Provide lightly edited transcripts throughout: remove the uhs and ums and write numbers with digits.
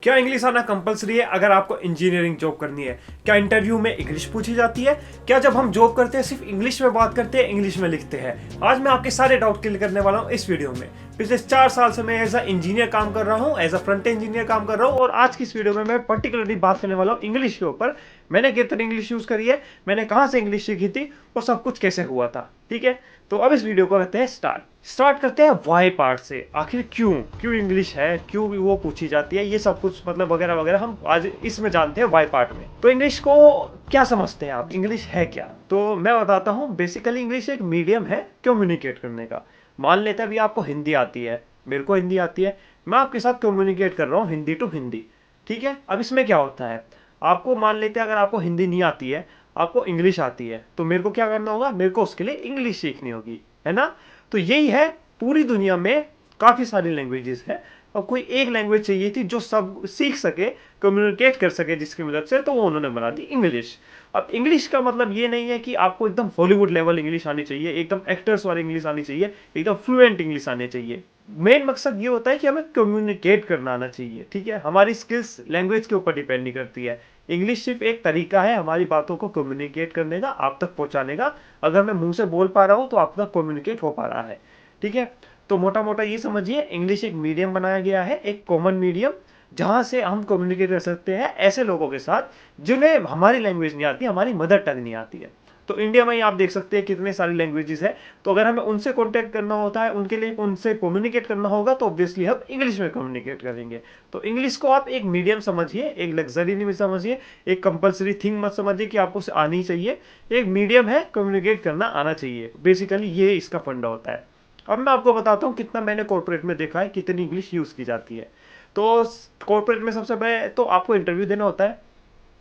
क्या इंग्लिश आना कंपलसरी है अगर आपको इंजीनियरिंग जॉब करनी है? क्या इंटरव्यू में इंग्लिश पूछी जाती है? क्या जब हम जॉब करते हैं सिर्फ इंग्लिश में बात करते हैं, इंग्लिश में लिखते हैं? आज मैं आपके सारे डाउट क्लियर करने वाला हूं इस वीडियो में। पिछले 4 साल से मैं एज अ इंजीनियर काम कर रहा हूं, एज अ फ्रंट इंजीनियर काम कर रहा हूं, और आज की इस वीडियो में मैं पर्टिकुलरली बात करने वाला हूं इंग्लिश के ऊपर। मैंने कितनी इंग्लिश यूज करी है, मैंने कहां से इंग्लिश सीखी थी, और सब कुछ कैसे हुआ था। ठीक है, तो अब इस वीडियो को करते हैं स्टार्ट करते हैं वाई पार्ट से। आखिर क्यों क्यों इंग्लिश है, क्यों वो पूछी जाती है, ये सब कुछ मतलब वगैरह वगैरह हम आज इसमें जानते हैं वाई पार्ट में। तो इंग्लिश को क्या समझते हैं आप, इंग्लिश है क्या? तो मैं बताता हूँ। बेसिकली इंग्लिश एक मीडियम है कम्युनिकेट करने का। मान लेते हैं अभी आपको हिंदी आती है, मेरे को हिंदी आती है, मैं आपके साथ कम्युनिकेट कर रहा हूँ हिंदी टू हिंदी। ठीक है, अब इसमें क्या होता है, आपको मान लेते हैं अगर आपको हिंदी नहीं आती है, आपको इंग्लिश आती है, तो मेरे को क्या करना होगा, मेरे को उसके लिए इंग्लिश सीखनी होगी, है ना। तो यही है, पूरी दुनिया में काफी सारी लैंग्वेजेस है, और कोई एक लैंग्वेज चाहिए थी जो सब सीख सके, कम्युनिकेट कर सके जिसकी मदद से, तो वो उन्होंने बना दी इंग्लिश। अब इंग्लिश का मतलब ये नहीं है कि आपको एकदम हॉलीवुड लेवल इंग्लिश आनी चाहिए, एकदम एक्टर्स वाली इंग्लिश आनी चाहिए, एकदम फ्लुएंट इंग्लिश आनी चाहिए। मेन मकसद ये होता है कि हमें कम्युनिकेट करना आना चाहिए। ठीक है, हमारी स्किल्स लैंग्वेज के ऊपर डिपेंड नहीं करती है। इंग्लिश सिर्फ एक तरीका है हमारी बातों को कम्युनिकेट करने का, आप तक पहुंचाने का। अगर मैं मुंह से बोल पा रहा हूं तो आप तक कम्युनिकेट हो पा रहा है। ठीक है, तो मोटा मोटा ये समझिए, इंग्लिश एक मीडियम बनाया गया है, एक कॉमन मीडियम, जहां से हम कम्युनिकेट कर सकते हैं ऐसे लोगों के साथ जिन्हें हमारी लैंग्वेज नहीं आती, हमारी मदर टंग नहीं आती है। तो इंडिया में ही आप देख सकते हैं कितने सारी लैंग्वेजेस है। तो अगर हमें उनसे कांटेक्ट करना होता है, उनके लिए उनसे कम्युनिकेट करना होगा, तो ऑब्वियसली हम इंग्लिश में कम्युनिकेट करेंगे। तो इंग्लिश को आप एक मीडियम समझिए, एक लग्जरी नहीं समझिए, एक कंपलसरी थिंग मत समझिए कि आपको उसे आनी चाहिए। एक मीडियम है, कम्युनिकेट करना आना चाहिए। बेसिकली ये इसका फंडा होता है। अब मैं आपको बताता हूँ कितना मैंने कॉर्पोरेट में देखा है, कितनी इंग्लिश यूज की जाती है। तो कॉर्पोरेट में सबसे पहले तो आपको इंटरव्यू देना होता है।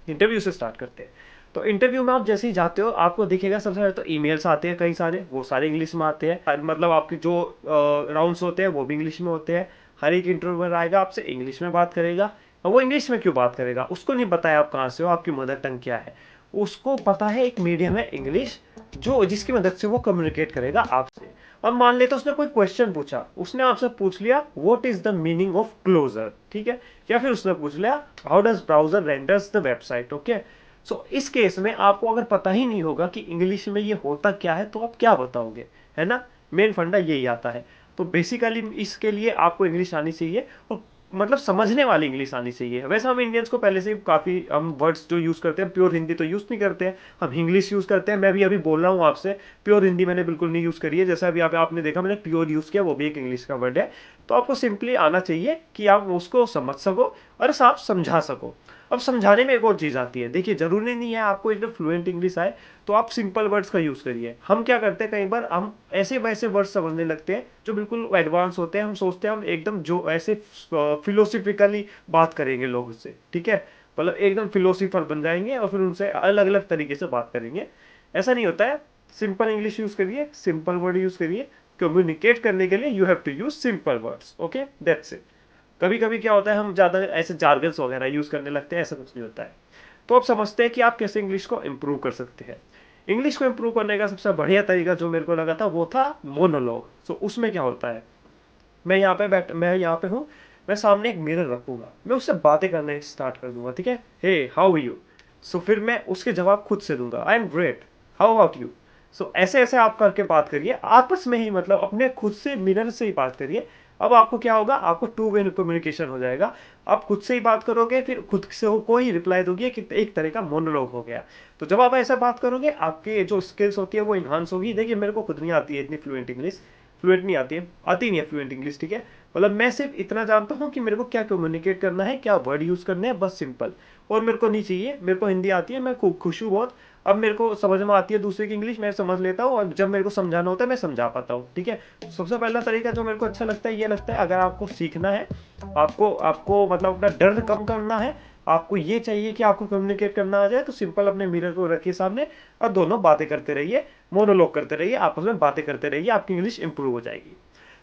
इंटरव्यू से स्टार्ट करते हैं। तो इंटरव्यू में आप जैसे ही जाते हो, आपको दिखेगा सबसे पहले तो ईमेल्स आते हैं कई सारे, वो सारे इंग्लिश में आते हैं। मतलब आपके जो राउंड्स होते हैं वो भी इंग्लिश में होते हैं। हर एक इंटरव्यूअर आएगा, आपसे इंग्लिश में बात करेगा। और वो इंग्लिश में क्यों बात करेगा, उसको नहीं पता है आप कहाँ से हो, आपकी मदर टंग क्या है। उसको पता है एक मीडियम है इंग्लिश, जो जिसकी मदद से वो कम्युनिकेट करेगा आपसे। अब मान लेते उसने कोई क्वेश्चन पूछा, उसने आपसे पूछ लिया what is the meaning of closure, ठीक है, या फिर उसने पूछ लिया how does browser renders the website. Okay, so इस केस में आपको अगर पता ही नहीं होगा कि इंग्लिश में ये होता क्या है, तो आप क्या बताओगे, है ना। मेन फंडा यही आता है। तो बेसिकली इसके लिए आपको इंग्लिश आनी चाहिए, और मतलब समझने वाली इंग्लिश आनी चाहिए। वैसे हम इंडियंस को पहले से काफी, हम वर्ड्स जो यूज करते हैं प्योर हिंदी तो यूज नहीं करते हैं, हम इंग्लिश यूज करते हैं। मैं भी अभी बोल रहा हूँ आपसे, प्योर हिंदी मैंने बिल्कुल नहीं यूज करी है। जैसा अभी आपने देखा मैंने प्योर यूज किया, वो भी एक इंग्लिश का वर्ड है। तो आपको सिंपली आना चाहिए कि आप उसको समझ सको और आप समझा सको। अब समझाने में एक और चीज आती है, देखिए जरूरी नहीं है आपको एकदम फ्लुएंट इंग्लिश आए, तो आप सिंपल वर्ड्स का यूज करिए। हम क्या करते हैं, कई बार हम ऐसे वैसे वर्ड्स समझने लगते हैं जो बिल्कुल एडवांस होते हैं। हम सोचते हैं हम एकदम जो ऐसे फिलोसफिकली बात करेंगे लोगों से, ठीक है, मतलब एकदम फिलोसफर बन जाएंगे और फिर उनसे अलग अलग तरीके से बात करेंगे। ऐसा नहीं होता है। सिंपल इंग्लिश यूज करिए, सिंपल वर्ड यूज करिए। कम्युनिकेट करने के लिए you have to use simple words. Okay, that's it. कभी कभी क्या होता है, हम ज्यादा ऐसे जार्गन्स वगैरह यूज करने लगते हैं, ऐसा कुछ नहीं होता है। तो अब समझते हैं कि आप कैसे इंग्लिश को इंप्रूव कर सकते हैं। इंग्लिश को इंप्रूव करने का सबसे बढ़िया तरीका जो मेरे को लगा था वो था मोनोलॉग। तो उसमें क्या होता है, मैं यहाँ पे हूँ, मैं सामने एक मिरर रखूंगा, मैं उससे बातें करने स्टार्ट कर दूंगा। ठीक है, hey how are you. So फिर मैं उसके जवाब खुद से दूंगा, I am great, how about you. So ऐसे ऐसे आप करके बात करिए आपस में ही, मतलब अपने खुद से मिरर से ही बात करिए। अब आपको क्या होगा, आपको टू वे कम्युनिकेशन हो जाएगा। आप खुद से ही बात करोगे, फिर खुद से को ही रिप्लाई दोगे, कि एक तरह का मोनोलॉग हो गया। तो जब आप ऐसा बात करोगे, आपके जो स्किल्स होती है वो इन्हांस होगी। देखिए मेरे को खुद नहीं आती है इतनी फ्लुएंट इंग्लिश, फ्लुएंट नहीं आती है, आती नहीं है फ्लुएंट इंग्लिश। ठीक है, मतलब मैं सिर्फ इतना जानता हूँ कि मेरे को क्या कम्युनिकेट करना है, क्या वर्ड यूज करने हैं, बस सिंपल। और मेरे को नहीं चाहिए, मेरे को हिंदी आती है, मैं खुश हूँ बहुत। अब मेरे को समझ में आती है दूसरे की इंग्लिश, मैं समझ लेता हूँ, और जब मेरे को समझाना होता है मैं समझा पाता हूँ। ठीक है, सबसे पहला तरीका जो मेरे को अच्छा लगता है, ये लगता है अगर आपको सीखना है, आपको आपको मतलब अपना डर कम करना है, आपको ये चाहिए कि आपको कम्युनिकेट करना आ जाए, तो सिंपल अपने मिरर को रखिए सामने, और दोनों बातें करते रहिए, मोनोलॉग करते रहिए, आपस में बातें करते रहिए, आपकी इंग्लिश इंप्रूव हो जाएगी।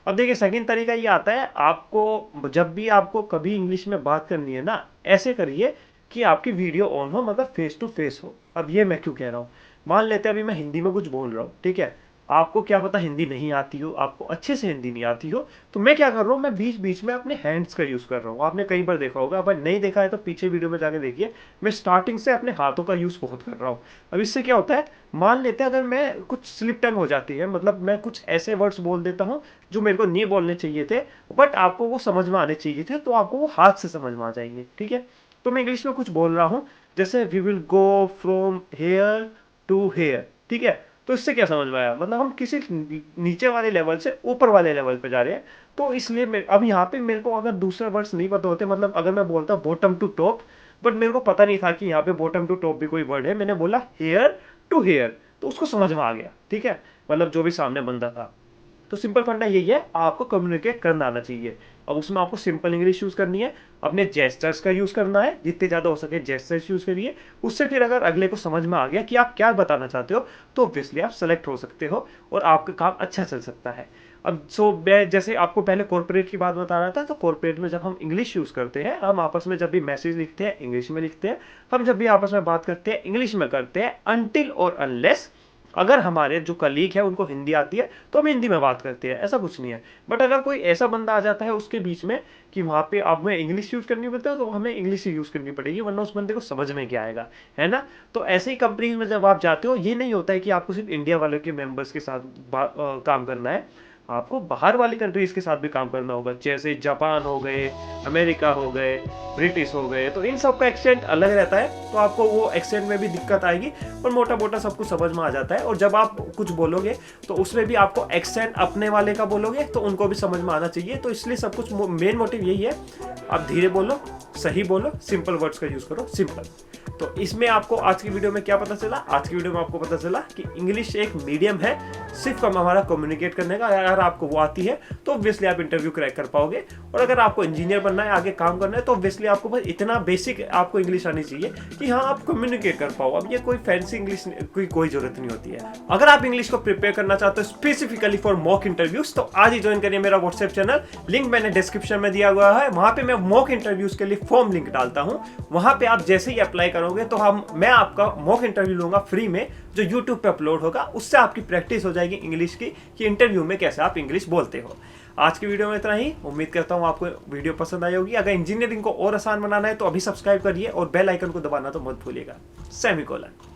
अब देखिए सेकंड तरीका ये आता है, आपको जब भी आपको कभी इंग्लिश में बात करनी है ना, ऐसे करिए कि आपकी वीडियो ऑन हो, मतलब फेस टू फेस हो। अब ये मैं क्यों कह रहा हूँ, मान लेते हैं अभी मैं हिंदी में कुछ बोल रहा हूँ, ठीक है, आपको क्या पता हिंदी नहीं आती हो, आपको अच्छे से हिंदी नहीं आती हो, तो मैं क्या कर रहा हूँ, मैं बीच बीच में अपने हैंड्स का यूज़ कर रहा हूँ। आपने कई बार देखा होगा, अगर नहीं देखा है तो पीछे वीडियो में जाके देखिए, मैं स्टार्टिंग से अपने हाथों का यूज़ बहुत कर रहा हूँ। अब इससे क्या होता है, मान लेते हैं अगर मैं कुछ स्लिप टंग हो जाती है, मतलब मैं कुछ ऐसे वर्ड्स बोल देता हूँ जो मेरे को नहीं बोलने चाहिए थे, बट आपको वो समझ में आने चाहिए थे, तो आपको वो हाथ से समझ में आ जाएंगे, ठीक है। तो मैं इंग्लिश में कुछ बोल रहा हूँ, जैसे we will go from here to here, ठीक है। तो इससे क्या समझ में आया, मतलब हम किसी नीचे वाले लेवल से ऊपर वाले लेवल पे जा रहे हैं। तो इसलिए अब यहाँ पे मेरे को अगर दूसरे वर्ड्स नहीं पता होते, मतलब अगर मैं बोलता बॉटम टू टॉप, बट मेरे को पता नहीं था कि यहाँ पे बॉटम टू टॉप भी कोई वर्ड है, मैंने बोला हेयर टू हेयर, तो उसको समझ में आ गया, ठीक है, मतलब जो भी सामने बंदा था। तो सिंपल फंडा यही है, आपको कम्युनिकेट करना आना चाहिए। अब उसमें आपको सिंपल इंग्लिश यूज़ करनी है, अपने जेस्चर्स का यूज़ करना है, जितने ज़्यादा हो सके जेस्चर्स यूज़ करिए। उससे फिर अगर अगले को समझ में आ गया कि आप क्या बताना चाहते हो, तो ऑब्वियसली आप सेलेक्ट हो सकते हो और आपका काम अच्छा चल सकता है। अब मैं जैसे आपको पहले कॉर्पोरेट की बात बता रहा था, तो कॉर्पोरेट में जब हम इंग्लिश यूज़ करते हैं, हम आपस में जब भी मैसेज लिखते हैं इंग्लिश में लिखते हैं, हम जब भी आपस में बात करते हैं इंग्लिश में करते हैं, अनटिल और अनलेस अगर हमारे जो कलीग है उनको हिंदी आती है तो हम हिंदी में बात करते हैं, ऐसा कुछ नहीं है। बट अगर कोई ऐसा बंदा आ जाता है उसके बीच में कि वहाँ पे आप में इंग्लिश यूज़ करनी पड़ती है, तो हमें इंग्लिश ही यूज़ करनी पड़ेगी, वरना उस बंदे को समझ में क्या आएगा, है ना। तो ऐसे ही कंपनी में जब आप जाते हो, ये नहीं होता है कि आपको सिर्फ इंडिया वालों के मेंबर्स के साथ काम करना है, आपको बाहर वाली कंट्रीज के साथ भी काम करना होगा, जैसे जापान हो गए, अमेरिका हो गए, ब्रिटिश हो गए। तो इन सब का एक्सेंट अलग रहता है, तो आपको वो एक्सेंट में भी दिक्कत आएगी, पर मोटा मोटा सब कुछ समझ में आ जाता है। और जब आप कुछ बोलोगे तो उसमें भी आपको एक्सेंट अपने वाले का बोलोगे तो उनको भी समझ में आना चाहिए। तो इसलिए सब कुछ मेन मोटिव यही है, आप धीरे बोलो, सही बोलो, सिंपल वर्ड्स का यूज़ करो, सिंपल। तो इसमें आपको आज की वीडियो में क्या पता चला, आज की वीडियो में आपको पता चला कि इंग्लिश एक मीडियम है सिर्फ हमारा कम्युनिकेट करने का। अगर आपको वो आती है तो ऑब्वियसली आप इंटरव्यू क्रैक कर पाओगे, और अगर आपको इंजीनियर बनना है, आगे काम करना है, तो ऑब्वियसली आपको बस इतना बेसिक आपको इंग्लिश आनी चाहिए कि हाँ आप कम्युनिकेट कर पाओ। अब ये कोई फैंसी इंग्लिश की कोई जरूरत नहीं होती है। अगर आप इंग्लिश को प्रिपेयर करना चाहते हो स्पेसिफिकली फॉर मॉक इंटरव्यूज, तो आज ही ज्वाइन करिए मेरा व्हाट्सएप चैनल, लिंक मैंने डिस्क्रिप्शन में दिया हुआ है। वहां पे मैं मॉक इंटरव्यूज के लिए फॉर्म लिंक डालता हूं, वहां पे आप जैसे ही अप्लाई करोगे तो मैं आपका मॉक इंटरव्यू लूंगा फ्री में, जो यूट्यूब पे अपलोड होगा। उससे आपकी प्रैक्टिस हो जाएगी इंग्लिश की, कि इंटरव्यू में कैसे आप इंग्लिश बोलते हो। आज की वीडियो में इतना ही, उम्मीद करता हूँ आपको वीडियो पसंद आई होगी। अगर इंजीनियरिंग को और आसान बनाना है तो अभी सब्सक्राइब करिए और बेल आइकन को दबाना तो मत भूलिएगा। सेमीकोलन।